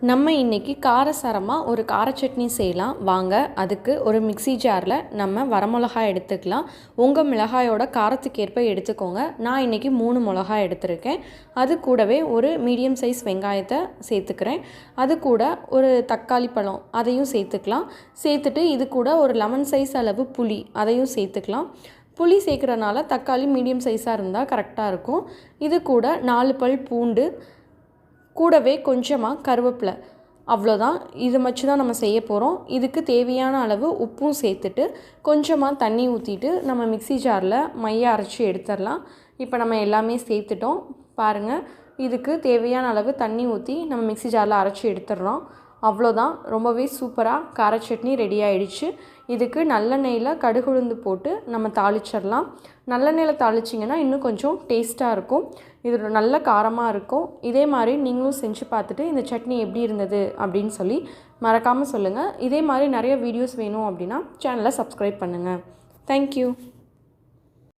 நம்ம இன்றைக்கி காரசாரமாக ஒரு கார சட்னி செய்யலாம் வாங்க. அதுக்கு ஒரு மிக்ஸி ஜாரில் நம்ம வரமிளகாய் எடுத்துக்கலாம். உங்கள் மிளகாயோட காரத்துக்கு ஏற்ப எடுத்துக்கோங்க. நான் இன்றைக்கி 3 மிளகாய் எடுத்திருக்கேன். அது கூடவே ஒரு மீடியம் சைஸ் வெங்காயத்தை சேர்த்துக்கிறேன். அது கூட ஒரு தக்காளி பழம் அதையும் சேர்த்துக்கலாம். சேர்த்துட்டு இது கூட ஒரு லெமன் சைஸ் அளவு புளி அதையும் சேர்த்துக்கலாம். புளி சேர்க்குறனால தக்காளி மீடியம் சைஸாக இருந்தால் கரெக்டாக இருக்கும். இது கூட 4 பல் பூண்டு, கூடவே கொஞ்சமாக கருவேப்பிலை, அவ்வளோதான். இது வச்சு தான் நம்ம செய்ய போகிறோம். இதுக்கு தேவையான அளவு உப்பும் சேர்த்துட்டு கொஞ்சமாக தண்ணி ஊற்றிட்டு நம்ம மிக்ஸி ஜாரில் மைய அரைச்சி எடுத்துடலாம். இப்போ நம்ம எல்லாமே சேர்த்துட்டோம் பாருங்கள். இதுக்கு தேவையான அளவு தண்ணி ஊற்றி நம்ம மிக்ஸி ஜாரில் அரைச்சி எடுத்துடுறோம். அவ்வளோதான், ரொம்பவே சூப்பராக கார சட்னி ரெடி ஆகிடுச்சு. இதுக்கு நல்லெண்ணெயில் கடுகு உளுந்து போட்டு நம்ம தாளிச்சிடலாம். நல்லெண்ணெயில் தாளிச்சிங்கன்னா இன்னும் கொஞ்சம் டேஸ்ட்டாக இருக்கும். இது நல்ல காரமாக இருக்கும். இதே மாதிரி நீங்களும் செஞ்சு பார்த்துட்டு இந்த சட்னி எப்படி இருந்தது அப்படின்னு சொல்லி மறக்காமல் சொல்லுங்கள். இதே மாதிரி நிறைய வீடியோஸ் வேணும் அப்படின்னா சேனலை சப்ஸ்கிரைப் பண்ணுங்கள். தேங்க்யூ.